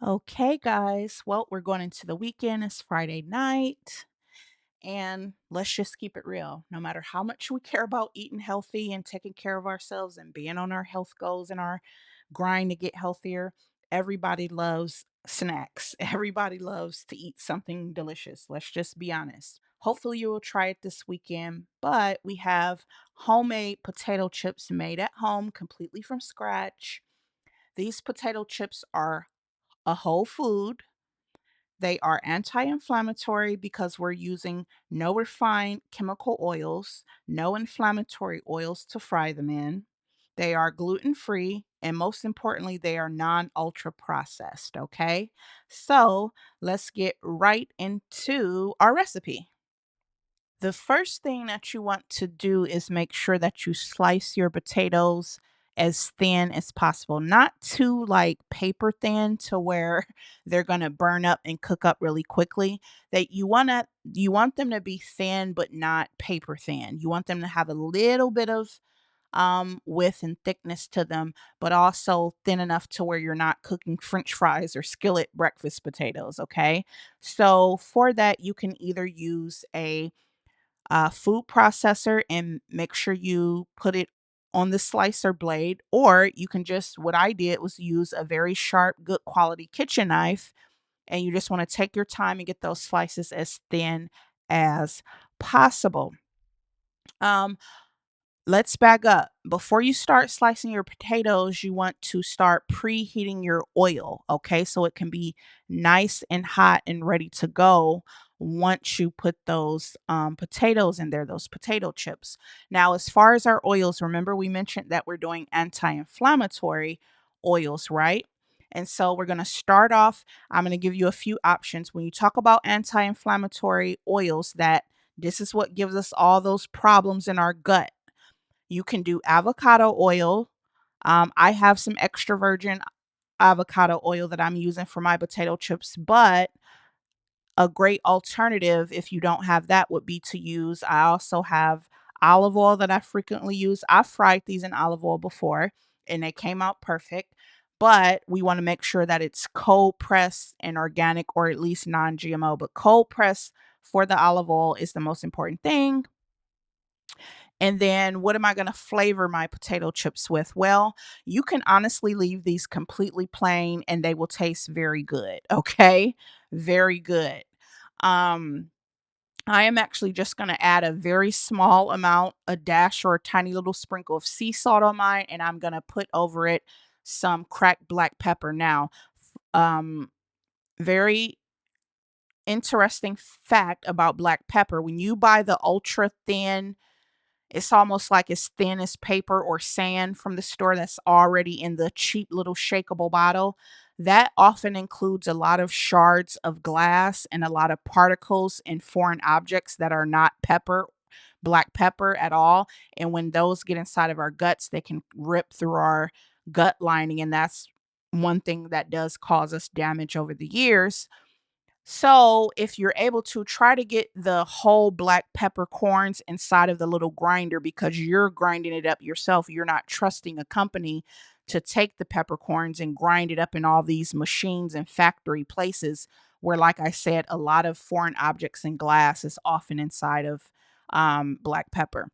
Okay, guys. Well, we're going into the weekend. It's Friday night. And let's just keep it real. No matter how much we care about eating healthy and taking care of ourselves and being on our health goals and our grind to get healthier, everybody loves snacks. Everybody loves to eat something delicious. Let's just be honest. Hopefully, you will try it this weekend. But we have homemade potato chips made at home completely from scratch. These potato chips are a whole food. They are anti inflammatory because we're using no refined chemical oils, no inflammatory oils to fry them in. They are gluten free. And most importantly, they are non ultra processed. Okay. So let's get right into our recipe. The first thing that you want to do is make sure that you slice your potatoes as thin as possible. Not too like paper thin to where they're going to burn up and cook up really quickly. That you want them to be thin but not paper thin. You want them to have a little bit of width and thickness to them, but also thin enough to where you're not cooking french fries or skillet breakfast potatoes, okay? So for that you can either use a food processor and make sure you put it on the slicer blade, or you can just, what I did was use a very sharp, good quality kitchen knife, and you just want to take your time and get those slices as thin as possible. Um, Let's back up. Before you start slicing your potatoes, you want to start preheating your oil, okay? So it can be nice and hot and ready to go once you put those potatoes in there, those potato chips. Now, as far as our oils, remember we mentioned that we're doing anti inflammatory oils, right? And so we're going to start off. I'm going to give you a few options. When you talk about anti inflammatory oils, that this is what gives us all those problems in our gut. You can do avocado oil. I have some extra virgin avocado oil that I'm using for my potato chips, but a great alternative if you don't have that would be to use, I also have olive oil that I frequently use. I've fried these in olive oil before and they came out perfect, but we want to make sure that it's cold pressed and organic, or at least non GMO. But cold pressed for the olive oil is the most important thing. And then what am I going to flavor my potato chips with? Well, you can honestly leave these completely plain and they will taste very good. Okay. Very good. Um, I am actually just going to add a very small amount, a dash or a tiny little sprinkle of sea salt on mine, and I'm going to put over it some cracked black pepper. Now, um, very interesting fact about black pepper: when you buy the ultra thin, it's almost like as thin as paper or sand from the store that's already in the cheap little shakeable bottle. That often includes a lot of shards of glass and a lot of particles and foreign objects that are not pepper, black pepper at all. And when those get inside of our guts, they can rip through our gut lining. And that's one thing that does cause us damage over the years. So, if you're able to try to get the whole black peppercorns inside of the little grinder because you're grinding it up yourself, you're not trusting a company to take the peppercorns and grind it up in all these machines and factory places where, like I said, a lot of foreign objects and glass is often inside of black pepper.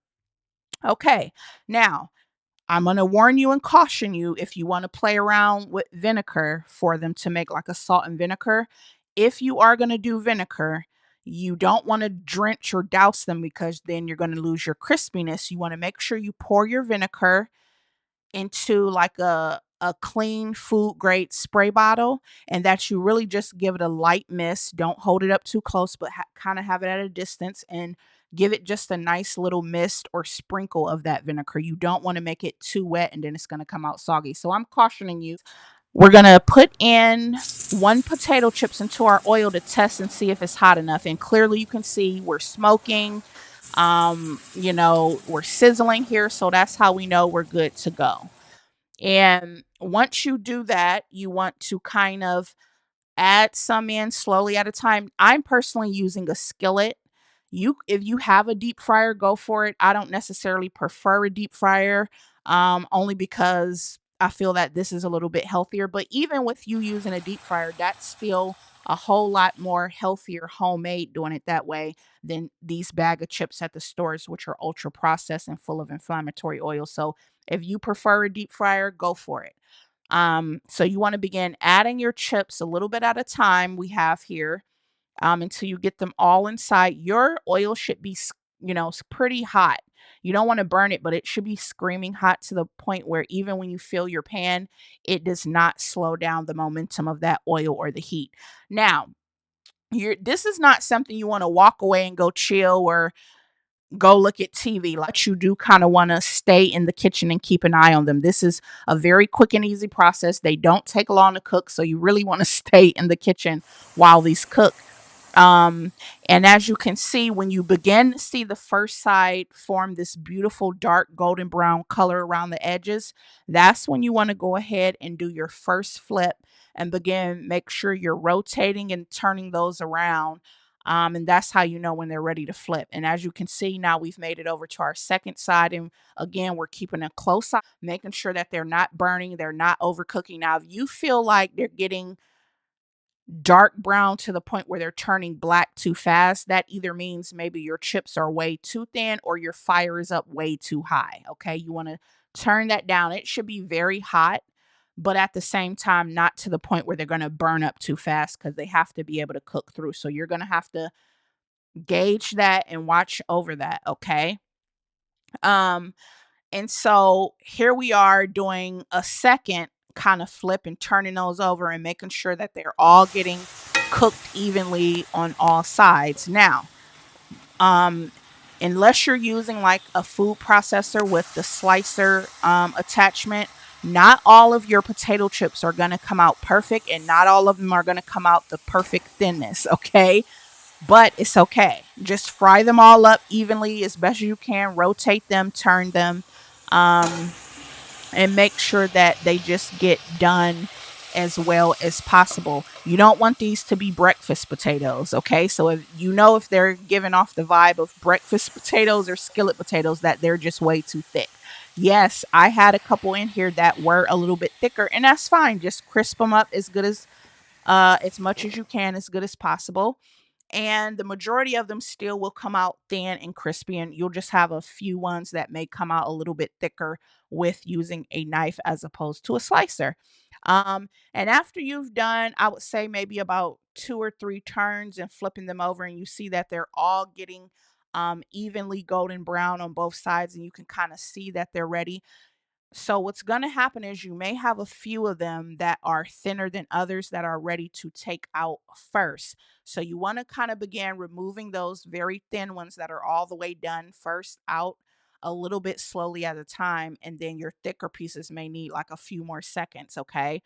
Okay, now I'm going to warn you and caution you if you want to play around with vinegar for them to make like a salt and vinegar. If you are going to do vinegar, you don't want to drench or douse them because then you're going to lose your crispiness. You want to make sure you pour your vinegar into like a clean food grade spray bottle, and that you really just give it a light mist. Don't hold it up too close, but kind of have it at a distance and give it just a nice little mist or sprinkle of that vinegar. You don't want to make it too wet and then it's going to come out soggy. So I'm cautioning you. We're going to put in one potato chips into our oil to test and see if it's hot enough. And clearly you can see we're smoking. We're sizzling here, so that's how we know we're good to go. And once you do that, you want to kind of add some in slowly at a time. I'm personally using a skillet. If you have a deep fryer, go for it. I don't necessarily prefer a deep fryer, only because I feel that this is a little bit healthier. But even with you using a deep fryer, that's still a whole lot more healthier homemade doing it that way than these bag of chips at the stores, which are ultra processed and full of inflammatory oil. So if you prefer a deep fryer, go for it. So you want to begin adding your chips a little bit at a time. We have here until you get them all inside. Your oil should be, pretty hot. You don't want to burn it, but it should be screaming hot to the point where even when you fill your pan, it does not slow down the momentum of that oil or the heat. Now, this is not something you want to walk away and go chill or go look at TV. Like you do kind of want to stay in the kitchen and keep an eye on them. This is a very quick and easy process. They don't take long to cook, so you really want to stay in the kitchen while these cook. Um, and as you can see, when you begin to see the first side form this beautiful dark golden brown color around the edges, that's when you want to go ahead and do your first flip and begin make sure you're rotating and turning those around. And that's how you know when they're ready to flip. And as you can see, now we've made it over to our second side. And again, we're keeping a close eye, making sure that they're not burning, they're not overcooking. Now, if you feel like they're getting dark brown to the point where they're turning black too fast, that either means maybe your chips are way too thin or your fire is up way too high. Okay, you want to turn that down. It should be very hot, but at the same time, not to the point where they're going to burn up too fast because they have to be able to cook through. So you're going to have to gauge that and watch over that. Okay. Um, and so here we are doing a second kind of flip and turning those over and making sure that they're all getting cooked evenly on all sides. Now, um, unless you're using like a food processor with the slicer attachment, not all of your potato chips are going to come out perfect and not all of them are going to come out the perfect thinness. Okay. But it's okay. Just fry them all up evenly as best as you can, rotate them, turn them. Um, and make sure that they just get done as well as possible. You don't want these to be breakfast potatoes, okay? So if they're giving off the vibe of breakfast potatoes or skillet potatoes, that they're just way too thick. Yes, I had a couple in here that were a little bit thicker, and that's fine. Just crisp them up as much as you can, as good as possible, and the majority of them still will come out thin and crispy, and you'll just have a few ones that may come out a little bit thicker with using a knife as opposed to a slicer. And after you've done, I would say maybe about two or three turns and flipping them over, and you see that they're all getting evenly golden brown on both sides, and you can kind of see that they're ready. So what's going to happen is you may have a few of them that are thinner than others that are ready to take out first. So you want to kind of begin removing those very thin ones that are all the way done first out a little bit slowly at a time. And then your thicker pieces may need like a few more seconds. Okay.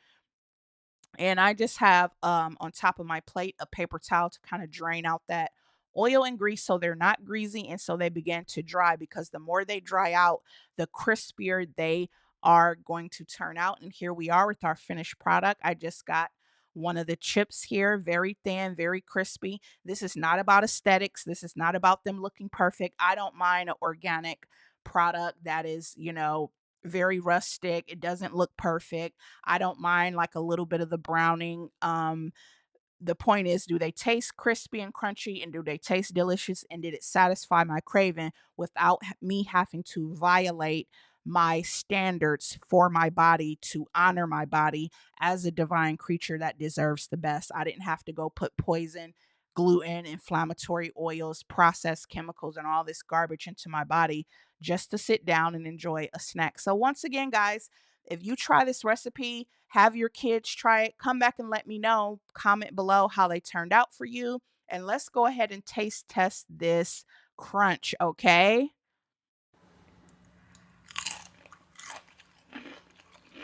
And I just have on top of my plate a paper towel to kind of drain out that oil and grease so they're not greasy and so they begin to dry, because the more they dry out, the crispier they are going to turn out. And here we are with our finished product. I just got one of the chips here, very thin, very crispy. This is not about aesthetics. This is not about them looking perfect. I don't mind an organic product that is, very rustic. It doesn't look perfect. I don't mind like a little bit of the browning. The point is, do they taste crispy and crunchy, and do they taste delicious, and did it satisfy my craving without me having to violate my standards for my body to honor my body as a divine creature that deserves the best. I didn't have to go put poison, gluten, inflammatory oils, processed chemicals, and all this garbage into my body just to sit down and enjoy a snack. So once again, guys, if you try this recipe, have your kids try it, come back and let me know. Comment below how they turned out for you. And let's go ahead and taste test this crunch, okay?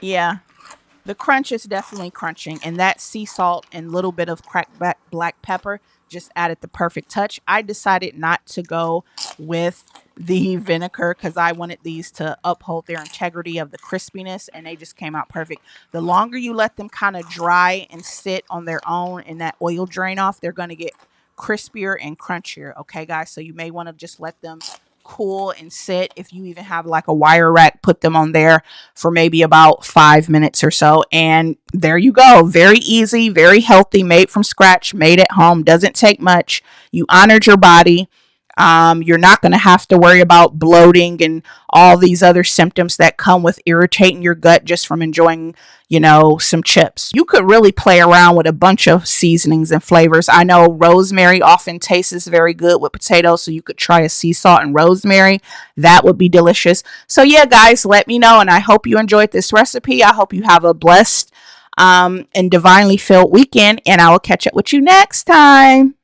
Yeah, the crunch is definitely crunching, and that sea salt and little bit of cracked black pepper just added the perfect touch. I decided not to go with the vinegar because I wanted these to uphold their integrity of the crispiness, and they just came out perfect. The longer you let them kind of dry and sit on their own and that oil drain off, they're going to get crispier and crunchier. Okay, guys, so you may want to just let them cool and sit. If you even have like a wire rack, put them on there for maybe about 5 minutes or so. And there you go. Very easy, very healthy, made from scratch, made at home. Doesn't take much. You honored your body. You're not going to have to worry about bloating and all these other symptoms that come with irritating your gut just from enjoying, some chips. You could really play around with a bunch of seasonings and flavors. I know rosemary often tastes very good with potatoes, so you could try a sea salt and rosemary. That would be delicious. So, yeah, guys, let me know. And I hope you enjoyed this recipe. I hope you have a blessed and divinely filled weekend. And I will catch up with you next time.